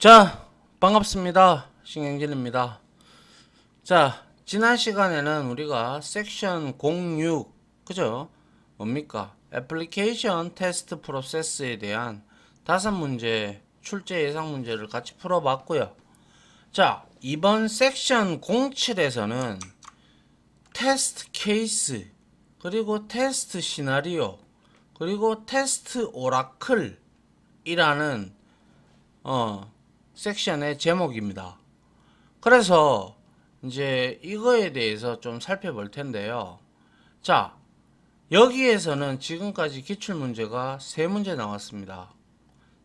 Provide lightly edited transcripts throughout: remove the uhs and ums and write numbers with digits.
자, 반갑습니다. 신경진입니다. 자, 지난 시간에는 우리가 섹션 06, 그죠? 뭡니까? 애플리케이션 테스트 프로세스에 대한 5문제, 출제 예상 문제를 같이 풀어봤고요. 자, 이번 섹션 07에서는 테스트 케이스, 그리고 테스트 시나리오, 그리고 테스트 오라클이라는 섹션의 제목입니다. 그래서 이제 이거에 대해서 좀 살펴볼 텐데요. 자, 여기에서는 지금까지 기출문제가 3문제 나왔습니다.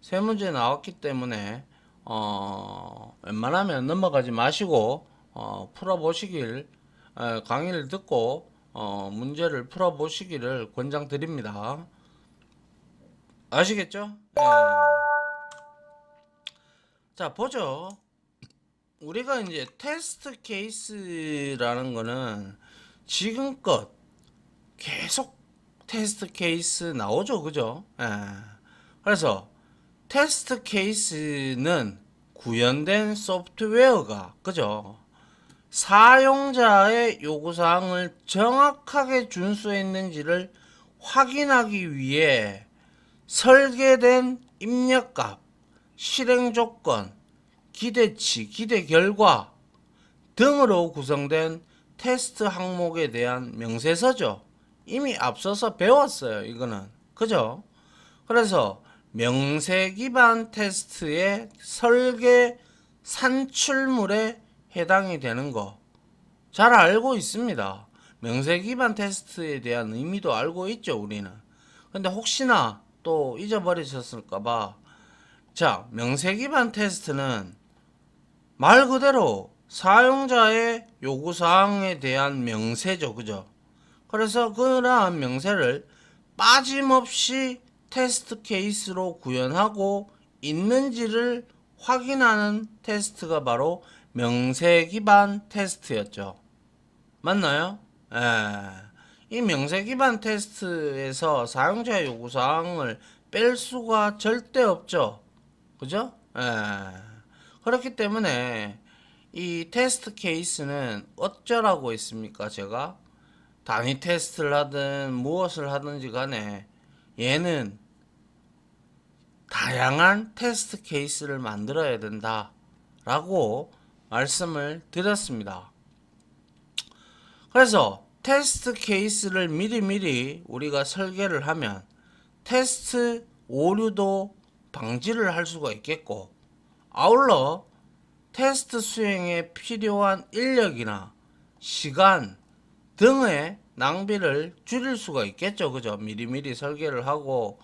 3문제 나왔기 때문에 웬만하면 넘어가지 마시고 풀어보시길, 강의를 듣고 문제를 풀어보시기를 권장드립니다. 아시겠죠? 네. 자, 보죠. 우리가 이제 테스트 케이스라는 거는 지금껏 계속 테스트 케이스 나오죠, 그죠? 예. 그래서 테스트 케이스는 구현된 소프트웨어가, 그죠? 사용자의 요구사항을 정확하게 준수했는지를 확인하기 위해 설계된 입력값, 실행 조건, 기대치, 기대 결과 등으로 구성된 테스트 항목에 대한 명세서죠. 이미 앞서서 배웠어요, 이거는. 그죠? 그래서 명세 기반 테스트의 설계 산출물에 해당이 되는 거 잘 알고 있습니다. 명세 기반 테스트에 대한 의미도 알고 있죠, 우리는. 근데 혹시나 또 잊어버리셨을까봐. 자, 명세 기반 테스트는 말 그대로 사용자의 요구사항에 대한 명세죠, 그죠? 그래서 그러한 명세를 빠짐없이 테스트 케이스로 구현하고 있는지를 확인하는 테스트가 바로 명세 기반 테스트였죠. 맞나요? 예. 이 명세 기반 테스트에서 사용자의 요구사항을 뺄 수가 절대 없죠. 그죠? 예. 그렇기 때문에 이 테스트 케이스는 어쩌라고 했습니까? 제가 단위 테스트를 하든 무엇을 하든지 간에 얘는 다양한 테스트 케이스를 만들어야 된다 라고 말씀을 드렸습니다. 그래서 테스트 케이스를 미리미리 우리가 설계를 하면 테스트 오류도 방지를 할 수가 있겠고, 아울러 테스트 수행에 필요한 인력이나 시간 등의 낭비를 줄일 수가 있겠죠. 그죠? 미리미리 설계를 하고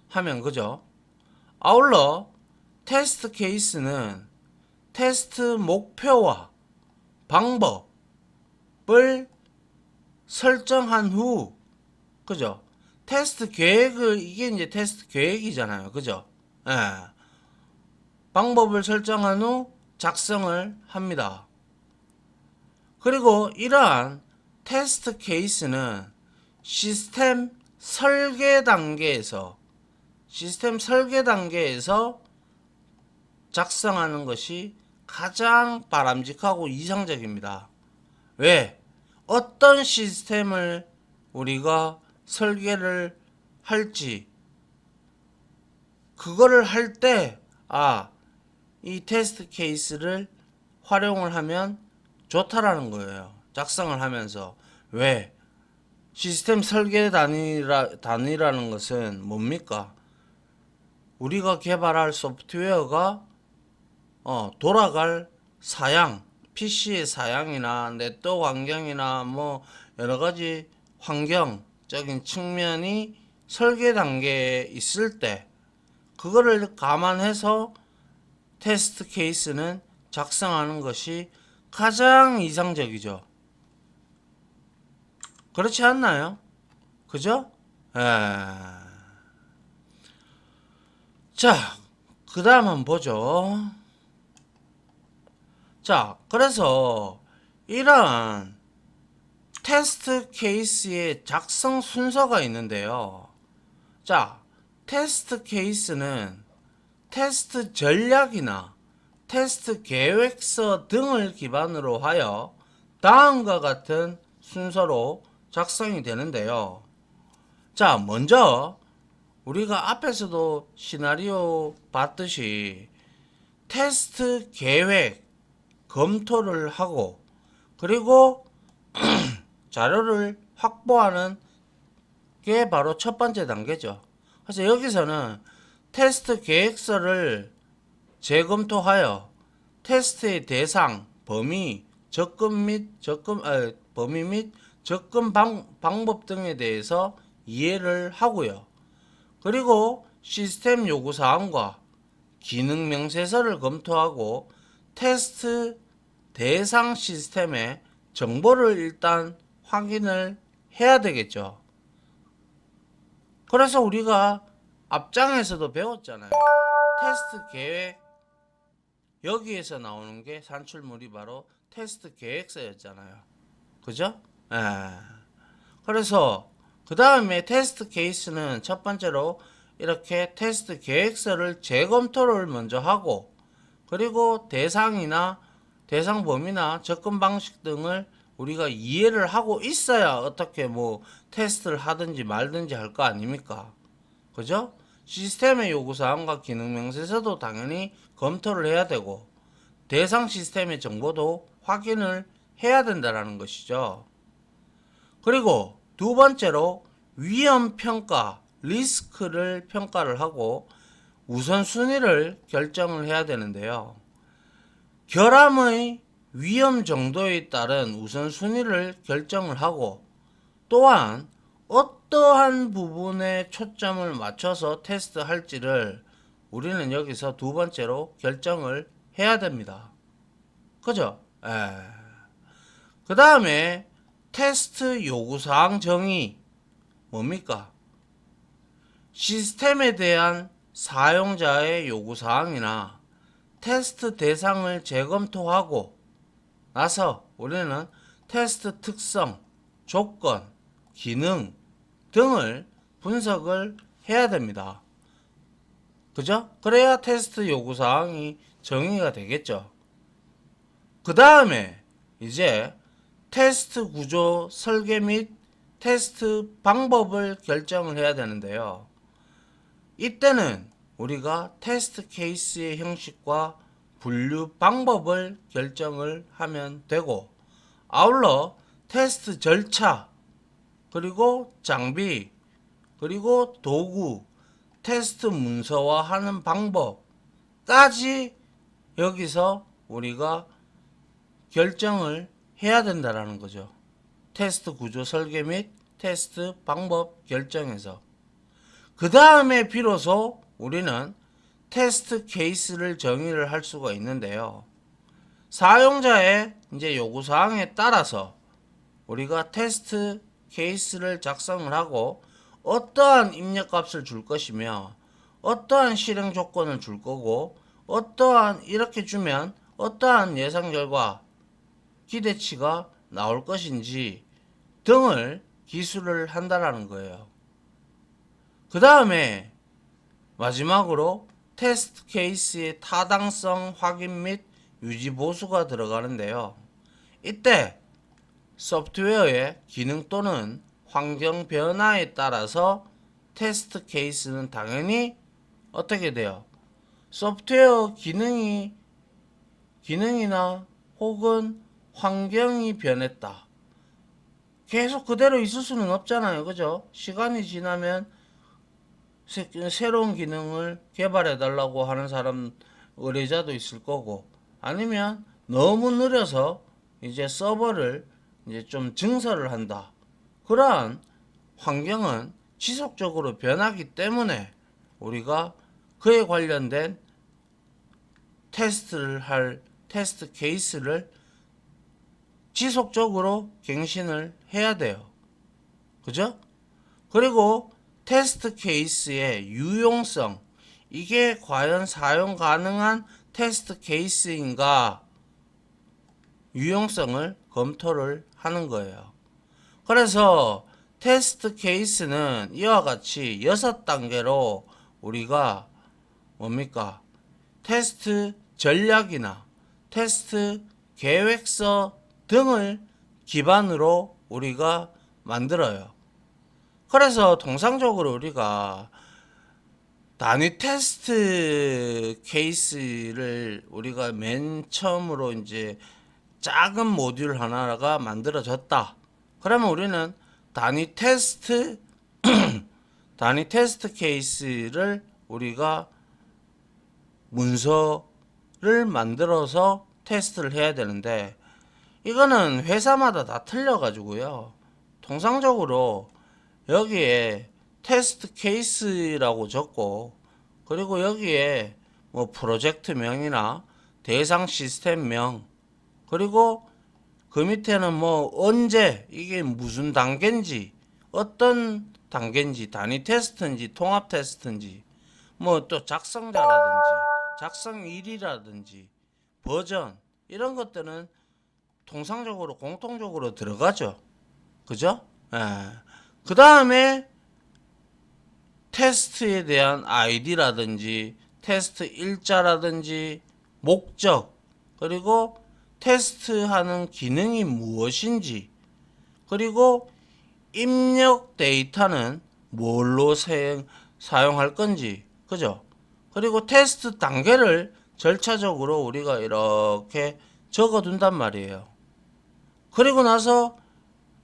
하면, 그죠? 아울러 테스트 케이스는 테스트 목표와 방법을 설정한 후, 그죠? 테스트 계획을, 이게 이제 테스트 계획이잖아요. 그죠? 예. 방법을 설정한 후 작성을 합니다. 그리고 이러한 테스트 케이스는 시스템 설계 단계에서 작성하는 것이 가장 바람직하고 이상적입니다. 왜? 어떤 시스템을 우리가 설계를 할지, 그거를 할 때, 이 테스트 케이스를 활용을 하면 좋다라는 거예요. 작성을 하면서. 왜? 시스템 설계 단위라는 것은 뭡니까? 우리가 개발할 소프트웨어가 돌아갈 사양, PC의 사양이나 네트워크 환경이나 뭐 여러 가지 환경적인 측면이 설계 단계에 있을 때 그거를 감안해서 테스트 케이스는 작성하는 것이 가장 이상적이죠. 그렇지 않나요? 그죠? 자, 그 다음 한번 보죠. 자, 그래서 이러한 테스트 케이스의 작성 순서가 있는데요. 자, 테스트 케이스는 테스트 전략이나 테스트 계획서 등을 기반으로 하여 다음과 같은 순서로 작성이 되는데요. 자, 먼저 우리가 앞에서도 시나리오 봤듯이 테스트 계획 검토를 하고 그리고 자료를 확보하는 게 바로 첫 번째 단계죠. 그래서 여기서는 테스트 계획서를 재검토하여 테스트의 대상, 범위, 범위 및 접근 방법 등에 대해서 이해를 하고요. 그리고 시스템 요구사항과 기능 명세서를 검토하고 테스트 대상 시스템의 정보를 일단 확인을 해야 되겠죠. 그래서 우리가 앞장에서도 배웠잖아요. 테스트 계획, 여기에서 나오는 게 산출물이 바로 테스트 계획서였잖아요. 그죠? 예. 그래서 그 다음에 테스트 케이스는 첫 번째로 이렇게 테스트 계획서를 재검토를 먼저 하고 그리고 대상이나 대상 범위나 접근 방식 등을 우리가 이해를 하고 있어야 어떻게 뭐 테스트를 하든지 말든지 할 거 아닙니까? 그죠? 시스템의 요구사항과 기능 명세서도 당연히 검토를 해야 되고 대상 시스템의 정보도 확인을 해야 된다는 것이죠. 그리고 두 번째로 위험 평가, 리스크를 평가를 하고 우선순위를 결정을 해야 되는데요. 결함의 위험 정도에 따른 우선순위를 결정을 하고 또한 어떠한 부분에 초점을 맞춰서 테스트할지를 우리는 여기서 두 번째로 결정을 해야 됩니다. 그죠? 그 다음에 테스트 요구사항 정의 뭡니까? 시스템에 대한 사용자의 요구사항이나 테스트 대상을 재검토하고 나서 우리는 테스트 특성, 조건, 기능 등을 분석을 해야 됩니다. 그죠? 그래야 테스트 요구사항이 정의가 되겠죠. 그 다음에 이제 테스트 구조 설계 및 테스트 방법을 결정을 해야 되는데요. 이때는 우리가 테스트 케이스의 형식과 분류 방법을 결정을 하면 되고 아울러 테스트 절차 그리고 장비 그리고 도구 테스트 문서화하는 방법까지 여기서 우리가 결정을 해야 된다라는 거죠. 테스트 구조 설계 및 테스트 방법 결정에서 그 다음에 비로소 우리는 테스트 케이스를 정의를 할 수가 있는데요. 사용자의 이제 요구사항에 따라서 우리가 테스트 케이스를 작성을 하고 어떠한 입력값을 줄 것이며 어떠한 실행 조건을 줄 거고 어떠한 이렇게 주면 어떠한 예상 결과 기대치가 나올 것인지 등을 기술을 한다라는 거예요. 그 다음에 마지막으로 테스트 케이스의 타당성 확인 및 유지 보수가 들어가는데요. 이때 소프트웨어의 기능 또는 환경 변화에 따라서 테스트 케이스는 당연히 어떻게 돼요? 소프트웨어 기능이나 혹은 환경이 변했다. 계속 그대로 있을 수는 없잖아요. 그죠? 시간이 지나면 새로운 기능을 개발해 달라고 하는 사람 의뢰자도 있을 거고 아니면 너무 느려서 이제 서버를 이제 좀 증설을 한다. 그러한 환경은 지속적으로 변하기 때문에 우리가 그에 관련된 테스트를 할 테스트 케이스를 지속적으로 갱신을 해야 돼요. 그죠? 그리고 테스트 케이스의 유용성, 이게 과연 사용 가능한 테스트 케이스인가 유용성을 검토를 하는 거예요. 그래서 테스트 케이스는 이와 같이 6단계로 우리가 뭡니까? 테스트 전략이나 테스트 계획서 등을 기반으로 우리가 만들어요. 그래서 통상적으로 우리가 단위 테스트 케이스를 우리가 맨 처음으로 이제 작은 모듈 하나가 만들어졌다. 그러면 우리는 단위 테스트 케이스를 우리가 문서를 만들어서 테스트를 해야 되는데, 이거는 회사마다 다 틀려 가지고요. 통상적으로 여기에 테스트 케이스라고 적고, 그리고 여기에 뭐 프로젝트명이나 대상 시스템명, 그리고 그 밑에는 뭐 언제, 이게 무슨 단계인지, 어떤 단계인지, 단위 테스트인지 통합 테스트인지, 뭐 또 작성자라든지 작성일이라든지 버전, 이런 것들은 통상적으로 공통적으로 들어가죠. 그죠? 예. 그 다음에 테스트에 대한 아이디라든지 테스트 일자라든지 목적, 그리고 테스트하는 기능이 무엇인지, 그리고 입력 데이터는 뭘로 사용할 건지, 그죠? 그리고 테스트 단계를 절차적으로 우리가 이렇게 적어둔단 말이에요. 그리고 나서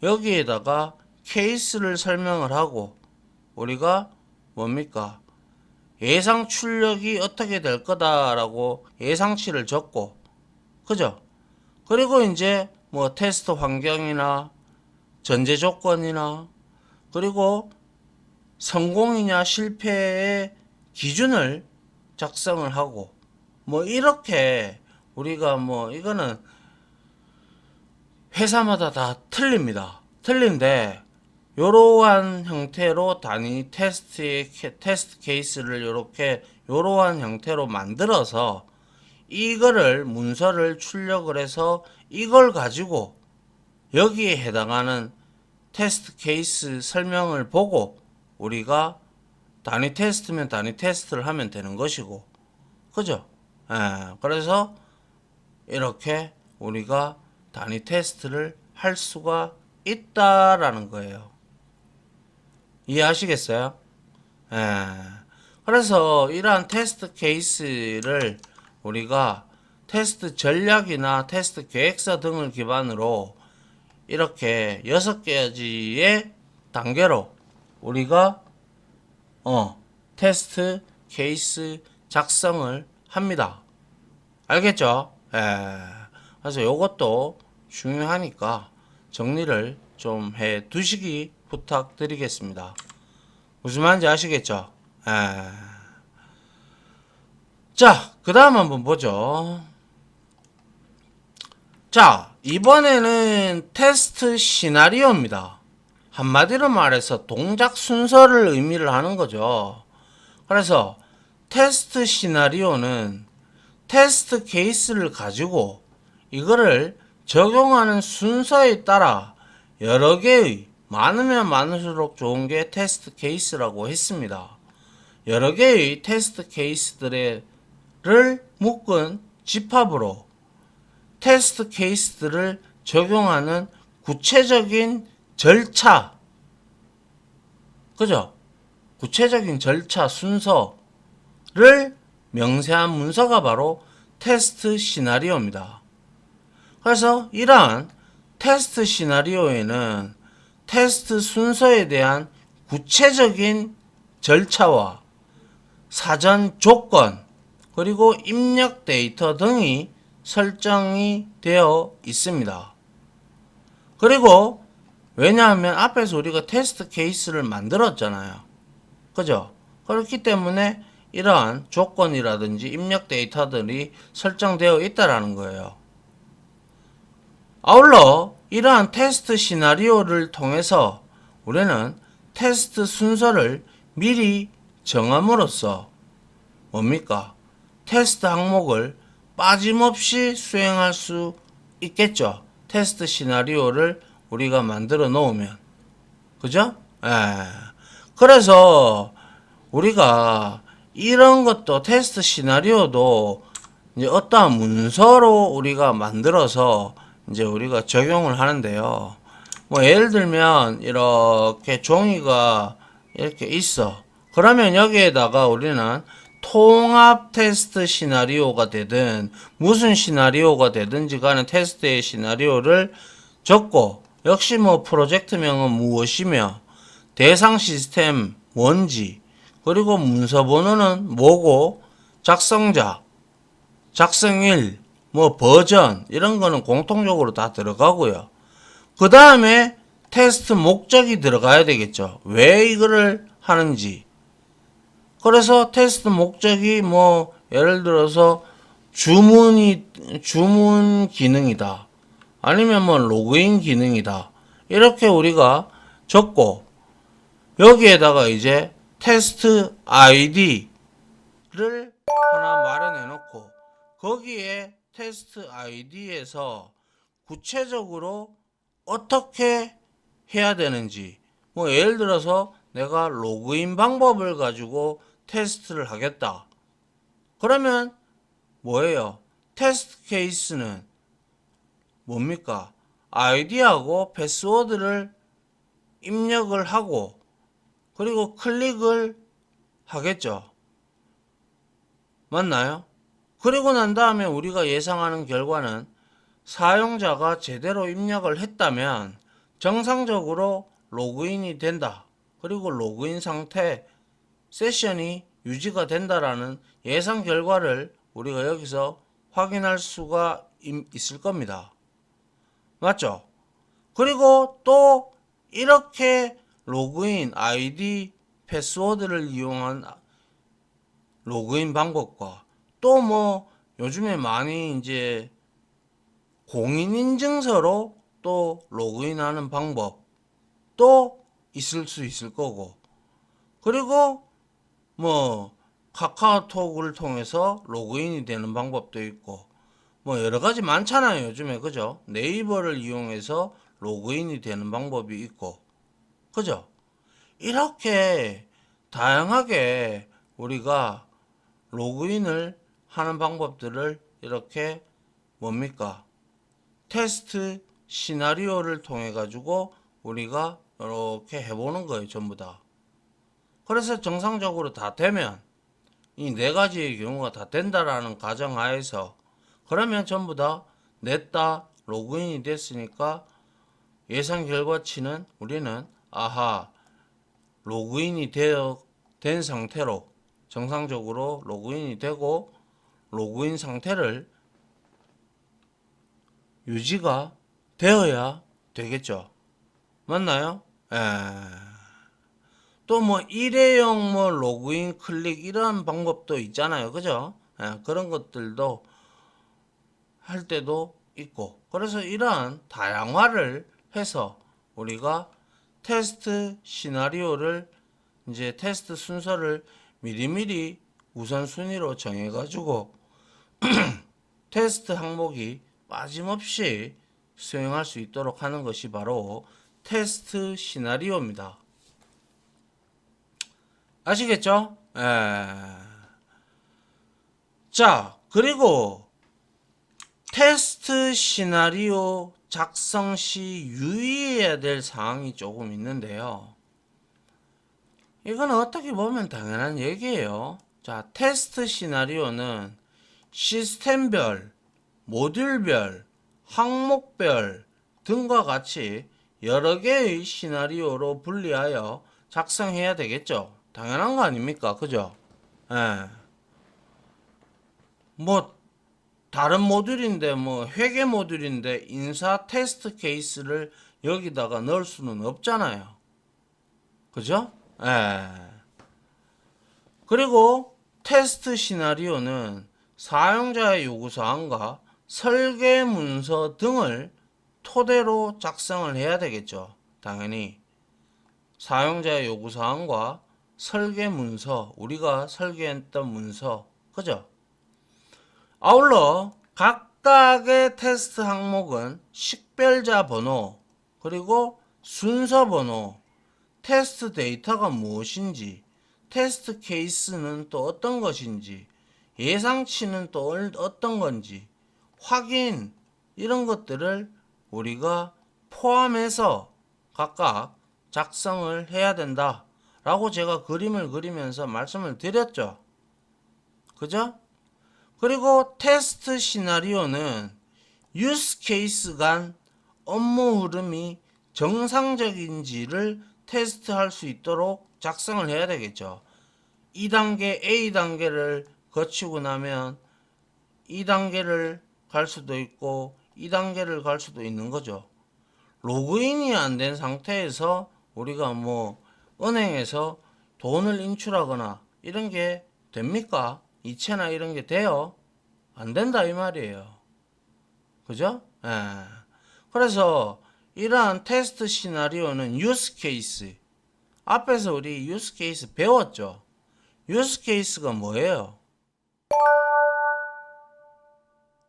여기에다가 케이스를 설명을 하고, 우리가 뭡니까? 예상 출력이 어떻게 될 거다라고 예상치를 적고, 그죠? 그리고 이제 뭐 테스트 환경이나 전제 조건이나, 그리고 성공이냐 실패의 기준을 작성을 하고, 뭐 이렇게 우리가 뭐 이거는 회사마다 다 틀립니다. 틀린데, 요러한 형태로 단위 테스트 케이스를 요러한 형태로 만들어서 이거를 문서를 출력을 해서 이걸 가지고 여기에 해당하는 테스트 케이스 설명을 보고 우리가 단위 테스트면 단위 테스트를 하면 되는 것이고, 그죠? 예, 그래서 이렇게 우리가 단위 테스트를 할 수가 있다라는 거예요. 이해하시겠어요? 예. 그래서 이러한 테스트 케이스를 우리가 테스트 전략이나 테스트 계획서 등을 기반으로 이렇게 6가지의 단계로 우리가 테스트 케이스 작성을 합니다. 알겠죠? 예. 그래서 요것도 중요하니까 정리를 좀 해 두시기 부탁드리겠습니다. 무슨 말인지 아시겠죠? 예. 자, 그 다음 한번 보죠. 자, 이번에는 테스트 시나리오입니다. 한마디로 말해서 동작 순서를 의미를 하는 거죠. 그래서 테스트 시나리오는 테스트 케이스를 가지고 이거를 적용하는 순서에 따라 여러 개의, 많으면 많을수록 좋은 게 테스트 케이스라고 했습니다. 여러 개의 테스트 케이스들을 묶은 집합으로 테스트 케이스들을 적용하는 구체적인 절차, 그죠? 구체적인 절차 순서를 명세한 문서가 바로 테스트 시나리오입니다. 그래서 이러한 테스트 시나리오에는 테스트 순서에 대한 구체적인 절차와 사전 조건, 그리고 입력 데이터 등이 설정이 되어 있습니다. 그리고 왜냐하면 앞에서 우리가 테스트 케이스를 만들었잖아요. 그죠? 그렇기 때문에 이러한 조건이라든지 입력 데이터들이 설정되어 있다라는 거예요. 아울러 이러한 테스트 시나리오를 통해서 우리는 테스트 순서를 미리 정함으로써 뭡니까? 테스트 항목을 빠짐없이 수행할 수 있겠죠. 테스트 시나리오를 우리가 만들어 놓으면. 그죠? 예. 그래서 우리가 이런 것도 테스트 시나리오도 이제 어떠한 문서로 우리가 만들어서 이제 우리가 적용을 하는데요. 뭐 예를 들면 이렇게 종이가 이렇게 있어. 그러면 여기에다가 우리는 통합 테스트 시나리오가 되든 무슨 시나리오가 되든지 간에 테스트의 시나리오를 적고, 역시 뭐 프로젝트명은 무엇이며 대상 시스템 뭔지, 그리고 문서 번호는 뭐고, 작성자, 작성일, 뭐 버전 이런 거는 공통적으로 다 들어가고요. 그 다음에 테스트 목적이 들어가야 되겠죠. 왜 이거를 하는지. 그래서 테스트 목적이 뭐 예를 들어서 주문 기능이다. 아니면 뭐 로그인 기능이다. 이렇게 우리가 적고, 여기에다가 이제 테스트 아이디를 하나 마련해 놓고, 거기에 테스트 아이디에서 구체적으로 어떻게 해야 되는지, 뭐 예를 들어서 내가 로그인 방법을 가지고 테스트를 하겠다. 그러면 뭐예요? 테스트 케이스는 뭡니까? 아이디하고 패스워드를 입력을 하고, 그리고 클릭을 하겠죠. 맞나요? 그리고 난 다음에 우리가 예상하는 결과는 사용자가 제대로 입력을 했다면 정상적으로 로그인이 된다. 그리고 로그인 상태 세션이 유지가 된다라는 예상 결과를 우리가 여기서 확인할 수가 있을 겁니다. 맞죠? 그리고 또 이렇게 로그인 아이디 패스워드를 이용한 로그인 방법과, 또 뭐 요즘에 많이 이제 공인인증서로 또 로그인하는 방법도 있을 수 있을 거고, 그리고 뭐 카카오톡을 통해서 로그인이 되는 방법도 있고, 뭐 여러 가지 많잖아요 요즘에. 그죠? 네이버를 이용해서 로그인이 되는 방법이 있고, 그죠? 이렇게 다양하게 우리가 로그인을 하는 방법들을 이렇게 뭡니까? 테스트 시나리오를 통해 가지고 우리가 이렇게 해보는 거예요 전부 다. 그래서 정상적으로 다 되면, 이 네 가지의 경우가 다 된다라는 가정하에서, 그러면 전부 다 냈다, 로그인이 됐으니까 예상 결과치는 우리는 아하, 로그인이 된 상태로 정상적으로 로그인이 되고, 로그인 상태를 유지가 되어야 되겠죠. 맞나요? 또 뭐 일회용 뭐 로그인 클릭 이런 방법도 있잖아요. 그죠? 그런 것들도 할 때도 있고. 그래서 이러한 다양화를 해서 우리가 테스트 시나리오를, 이제 테스트 순서를 미리미리 우선순위로 정해가지고 테스트 항목이 빠짐없이 수행할 수 있도록 하는 것이 바로 테스트 시나리오입니다. 아시겠죠? 자, 그리고 테스트 시나리오 작성 시 유의해야 될 사항이 조금 있는데요. 이건 어떻게 보면 당연한 얘기예요. 자, 테스트 시나리오는 시스템별, 모듈별, 항목별 등과 같이 여러 개의 시나리오로 분리하여 작성해야 되겠죠. 당연한 거 아닙니까? 그죠? 예. 뭐 다른 모듈인데, 뭐 회계 모듈인데 인사 테스트 케이스를 여기다가 넣을 수는 없잖아요. 그죠? 예. 그리고 테스트 시나리오는 사용자의 요구사항과 설계 문서 등을 토대로 작성을 해야 되겠죠. 당연히 사용자의 요구사항과 설계 문서, 우리가 설계했던 문서, 그죠? 아울러 각각의 테스트 항목은 식별자 번호, 그리고 순서 번호, 테스트 데이터가 무엇인지, 테스트 케이스는 또 어떤 것인지, 예상치는 또 어떤 건지 확인, 이런 것들을 우리가 포함해서 각각 작성을 해야 된다 라고 제가 그림을 그리면서 말씀을 드렸죠. 그죠? 그리고 테스트 시나리오는 유스 케이스 간 업무 흐름이 정상적인지를 테스트할 수 있도록 작성을 해야 되겠죠. 2단계 A단계를 거치고 나면 2단계를 갈 수도 있고 2단계를 갈 수도 있는 거죠. 로그인이 안 된 상태에서 우리가 뭐 은행에서 돈을 인출하거나 이런 게 됩니까? 이체나 이런 게 돼요? 안 된다 이 말이에요. 그죠? 예. 그래서 이러한 테스트 시나리오는 유스 케이스. 앞에서 우리 유스 케이스 배웠죠? 유스 케이스가 뭐예요?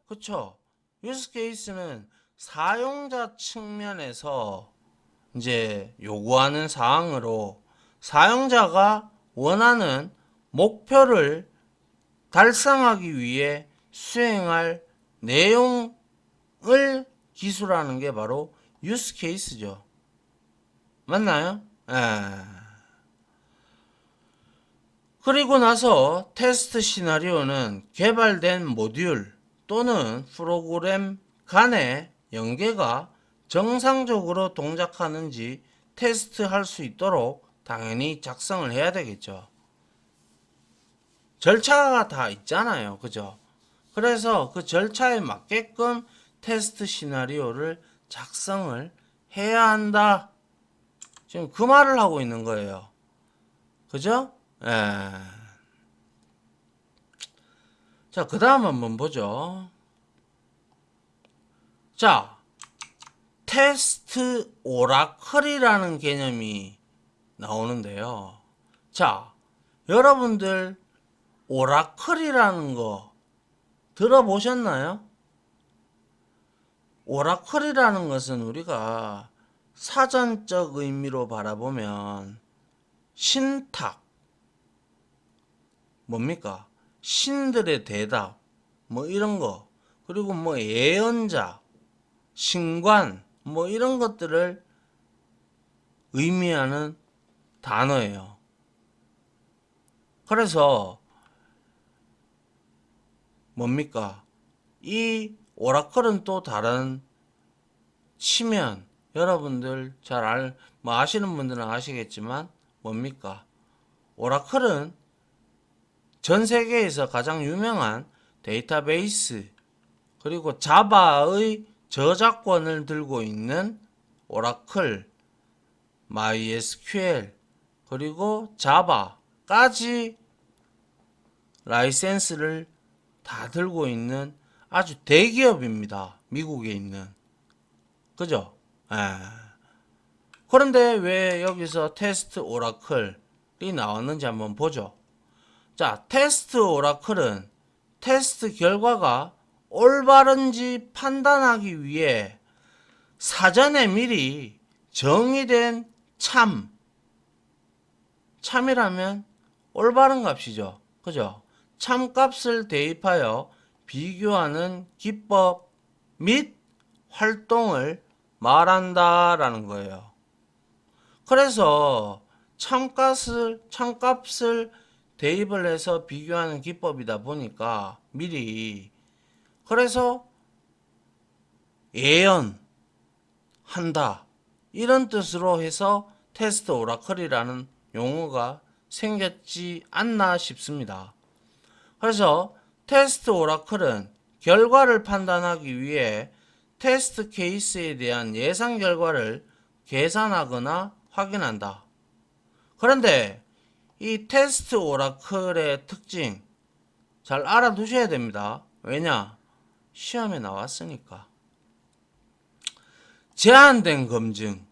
그쵸? 유스 케이스는 사용자 측면에서 이제 요구하는 사항으로 사용자가 원하는 목표를 달성하기 위해 수행할 내용을 기술하는 게 바로 유스 케이스죠. 맞나요? 예. 그리고 나서 테스트 시나리오는 개발된 모듈 또는 프로그램 간의 연계가 정상적으로 동작하는지 테스트할 수 있도록 당연히 작성을 해야 되겠죠. 절차가 다 있잖아요. 그죠? 그래서 그 절차에 맞게끔 테스트 시나리오를 작성을 해야 한다. 지금 그 말을 하고 있는 거예요. 그죠? 예. 자, 그 다음 한번 보죠. 자, 테스트 오라클이라는 개념이 나오는데요. 자, 여러분들 오라클이라는 거 들어보셨나요? 오라클이라는 것은 우리가 사전적 의미로 바라보면 신탁, 뭡니까? 신들의 대답, 뭐 이런 거, 그리고 뭐 예언자, 신관, 뭐 이런 것들을 의미하는 단어예요. 그래서 뭡니까? 이 오라클은 또 다른 치면 여러분들 뭐 아시는 분들은 아시겠지만 뭡니까? 오라클은 전 세계에서 가장 유명한 데이터베이스 그리고 자바의 저작권을 들고 있는 오라클, MySQL 그리고 자바까지 라이센스를 다 들고 있는 아주 대기업입니다. 미국에 있는. 그죠? 예. 그런데 왜 여기서 테스트 오라클이 나왔는지 한번 보죠. 자, 테스트 오라클은 테스트 결과가 올바른지 판단하기 위해 사전에 미리 정의된 참이라면 올바른 값이죠. 그죠? 참값을 대입하여 비교하는 기법 및 활동을 말한다라는 거예요. 그래서 참값을 대입을 해서 비교하는 기법이다 보니까 미리 그래서 예언한다 이런 뜻으로 해서 테스트 오라클이라는 용어가 생겼지 않나 싶습니다. 그래서 테스트 오라클은 결과를 판단하기 위해 테스트 케이스에 대한 예상 결과를 계산하거나 확인한다. 그런데 이 테스트 오라클의 특징 잘 알아두셔야 됩니다. 왜냐? 시험에 나왔으니까. 제한된 검증.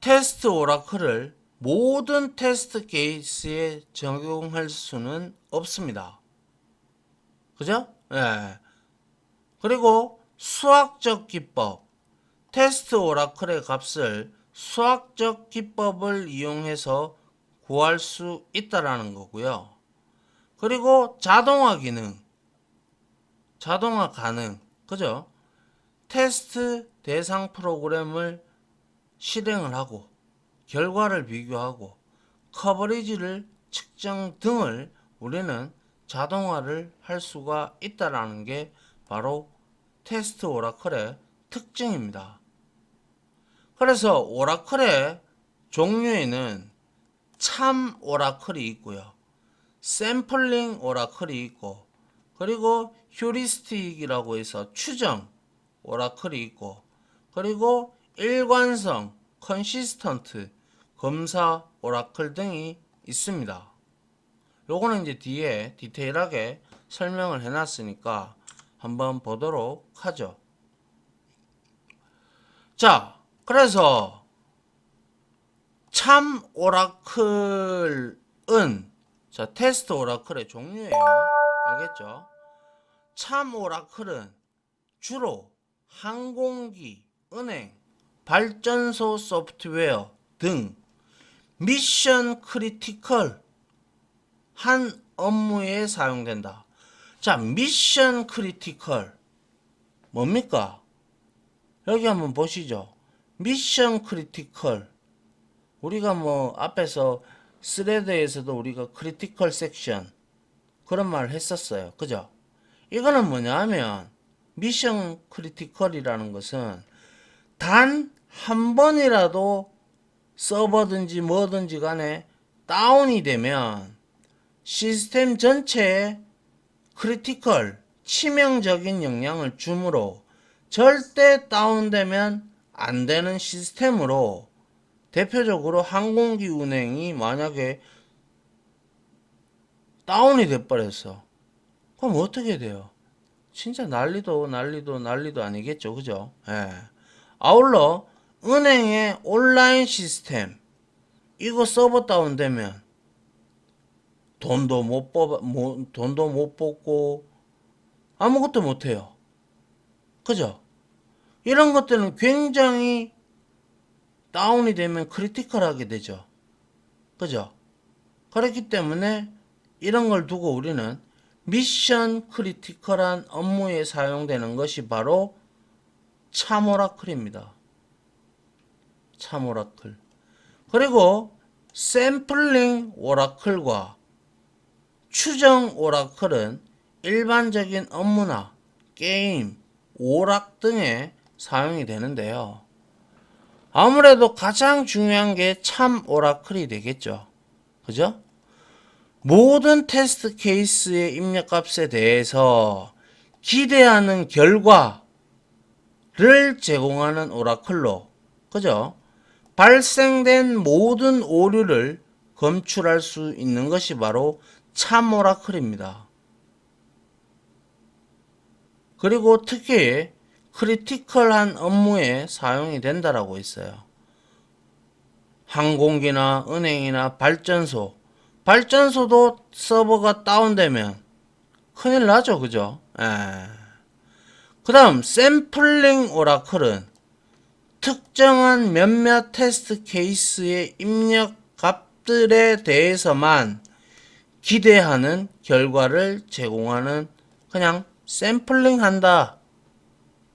테스트 오라클을 모든 테스트 케이스에 적용할 수는 없습니다. 그죠? 예. 그리고 수학적 기법. 테스트 오라클의 값을 수학적 기법을 이용해서 구할 수 있다라는 거고요. 그리고 자동화 기능, 자동화 가능, 그죠? 테스트 대상 프로그램을 실행을 하고 결과를 비교하고 커버리지를 측정 등을 우리는 자동화를 할 수가 있다라는 게 바로 테스트 오라클의 특징입니다. 그래서 오라클의 종류에는 참 오라클이 있고요. 샘플링 오라클이 있고, 그리고 휴리스틱이라고 해서 추정 오라클이 있고, 그리고 일관성 컨시스턴트 검사 오라클 등이 있습니다. 요거는 이제 뒤에 디테일하게 설명을 해놨으니까 한번 보도록 하죠. 자, 그래서 참 오라클은 자, 테스트 오라클의 종류예요. 알겠죠? 참 오라클은 주로 항공기, 은행, 발전소 소프트웨어 등 미션 크리티컬 한 업무에 사용된다. 자, 미션 크리티컬 뭡니까? 여기 한번 보시죠. 미션 크리티컬, 우리가 뭐 앞에서 스레드에서도 우리가 크리티컬 섹션 그런 말을 했었어요. 그죠? 이거는 뭐냐 하면 미션 크리티컬이라는 것은 단 한 번이라도 서버든지 뭐든지 간에 다운이 되면 시스템 전체에 크리티컬 치명적인 영향을 주므로 절대 다운되면 안 되는 시스템으로, 대표적으로 항공기 운행이 만약에 다운이 돼버렸어. 그럼 어떻게 돼요? 진짜 난리도 아니겠죠. 그죠? 예. 아울러 은행의 온라인 시스템 이거 서버 다운되면 돈도 못 뽑고 아무것도 못 해요. 그죠? 이런 것들은 굉장히 다운이 되면 크리티컬하게 되죠. 그죠? 그렇기 때문에 이런 걸 두고 우리는 미션 크리티컬한 업무에 사용되는 것이 바로 참 오라클입니다. 참 오라클. 그리고 샘플링 오라클과 추정 오라클은 일반적인 업무나 게임, 오락 등에 사용이 되는데요. 아무래도 가장 중요한 게 참 오라클이 되겠죠. 그죠? 모든 테스트 케이스의 입력값에 대해서 기대하는 결과를 제공하는 오라클로, 그죠? 발생된 모든 오류를 검출할 수 있는 것이 바로 참 오라클입니다. 그리고 특히 크리티컬한 업무에 사용이 된다라고 있어요. 항공기나 은행이나 발전소도 서버가 다운되면 큰일 나죠. 그죠? 그 다음 샘플링 오라클은 특정한 몇몇 테스트 케이스의 입력 값들에 대해서만 기대하는 결과를 제공하는, 그냥 샘플링 한다.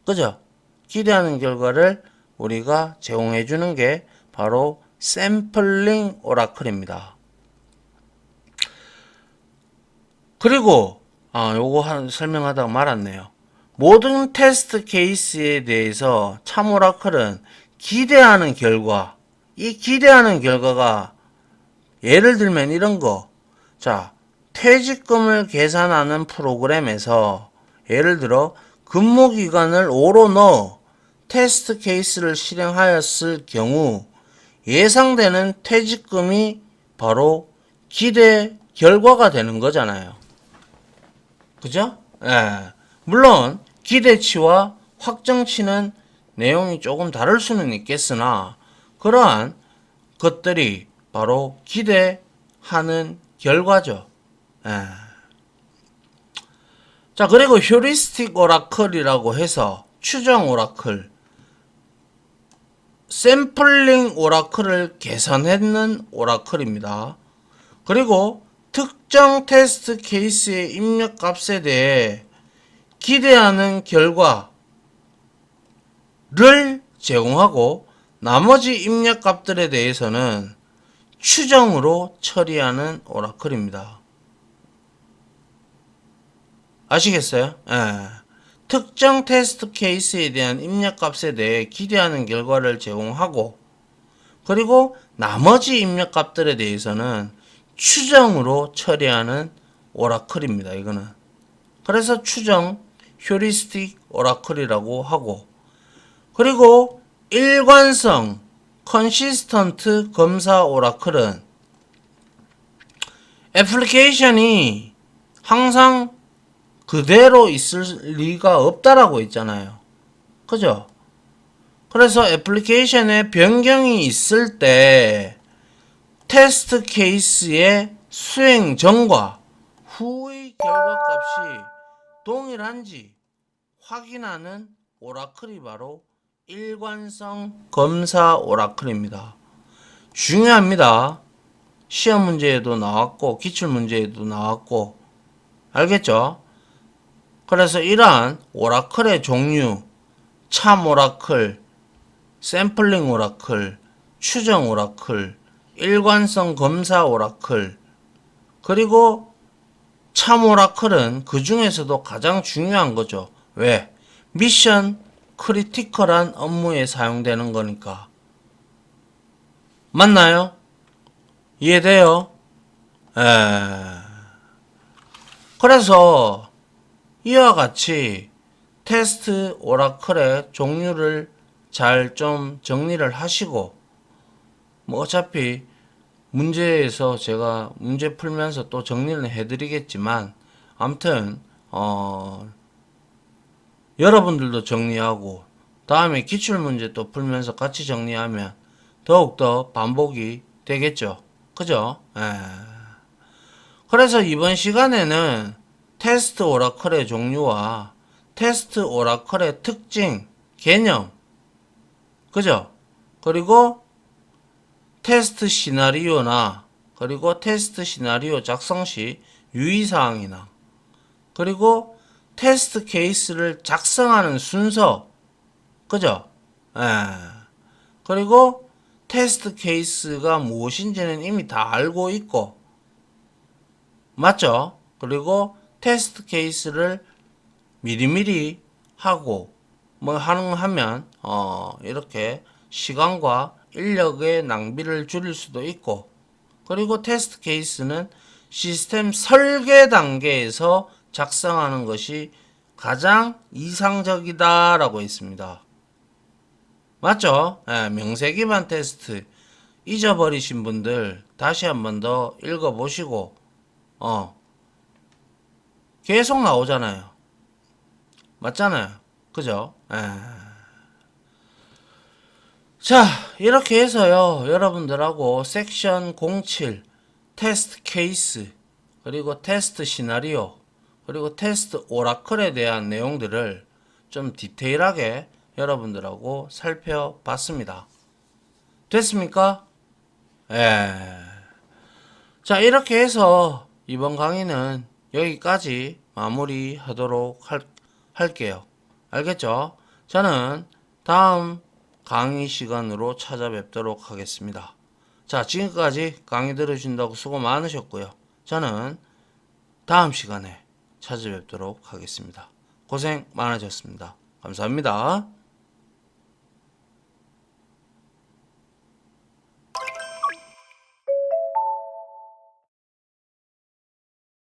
그죠? 기대하는 결과를 우리가 제공해 주는 게 바로 샘플링 오라클입니다. 그리고 요거 설명하다가 말았네요. 모든 테스트 케이스에 대해서 참 오라클은 기대하는 결과, 이 기대하는 결과가 예를 들면 이런 거. 자, 퇴직금을 계산하는 프로그램에서 예를 들어 근무 기간을 5로 넣어 테스트 케이스를 실행하였을 경우 예상되는 퇴직금이 바로 기대 결과가 되는 거잖아요. 그죠? 예. 물론 기대치와 확정치는 내용이 조금 다를 수는 있겠으나 그러한 것들이 바로 기대하는 결과죠. 예. 자, 그리고 휴리스틱 오라클이라고 해서 추정 오라클, 샘플링 오라클을 개선했는 오라클입니다. 그리고 특정 테스트 케이스의 입력값에 대해 기대하는 결과를 제공하고 나머지 입력값들에 대해서는 추정으로 처리하는 오라클입니다. 아시겠어요? 예. 특정 테스트 케이스에 대한 입력값에 대해 기대하는 결과를 제공하고 그리고 나머지 입력값들에 대해서는 추정으로 처리하는 오라클입니다. 이거는. 그래서 추정 휴리스틱 오라클이라고 하고 그리고 일관성 컨시스턴트 검사 오라클은 애플리케이션이 항상 그대로 있을 리가 없다라고 했잖아요. 그죠? 그래서 애플리케이션에 변경이 있을 때 테스트 케이스의 수행 전과 후의 결과값이 동일한지 확인하는 오라클이 바로 일관성 검사 오라클입니다. 중요합니다. 시험 문제에도 나왔고 기출 문제에도 나왔고 알겠죠? 그래서 이러한 오라클의 종류 참 오라클, 샘플링 오라클, 추정 오라클, 일관성 검사 오라클 그리고 참 오라클은 그 중에서도 가장 중요한 거죠. 왜? 미션 크리티컬한 업무에 사용되는 거니까. 맞나요? 이해돼요? 그래서 이와 같이 테스트 오라클의 종류를 잘 좀 정리를 하시고 뭐 어차피 문제에서 제가 문제 풀면서 또 정리를 해드리겠지만 아무튼 여러분들도 정리하고 다음에 기출문제 또 풀면서 같이 정리하면 더욱더 반복이 되겠죠. 그죠? 그래서 이번 시간에는 테스트 오라클의 종류와 테스트 오라클의 특징, 개념, 그죠? 그리고 테스트 시나리오나 그리고 테스트 시나리오 작성 시 유의사항이나 그리고 테스트 케이스를 작성하는 순서 그죠? 그리고 테스트 케이스가 무엇인지는 이미 다 알고 있고 맞죠? 그리고 테스트 케이스를 미리미리 하고 뭐 하면 이렇게 시간과 인력의 낭비를 줄일 수도 있고 그리고 테스트 케이스는 시스템 설계 단계에서 작성하는 것이 가장 이상적이다라고 했습니다. 맞죠? 명세 기반 테스트 잊어버리신 분들 다시 한 번 더 읽어보시고 계속 나오잖아요. 맞잖아요. 그죠? 자, 이렇게 해서요. 여러분들하고 섹션 07 테스트 케이스 그리고 테스트 시나리오 그리고 테스트 오라클에 대한 내용들을 좀 디테일하게 여러분들하고 살펴봤습니다. 됐습니까? 자, 이렇게 해서 이번 강의는 여기까지 마무리하도록 할게요. 알겠죠? 저는 다음 강의 시간으로 찾아뵙도록 하겠습니다. 자, 지금까지 강의 들으신다고 수고 많으셨고요. 저는 다음 시간에 찾아뵙도록 하겠습니다. 고생 많으셨습니다. 감사합니다.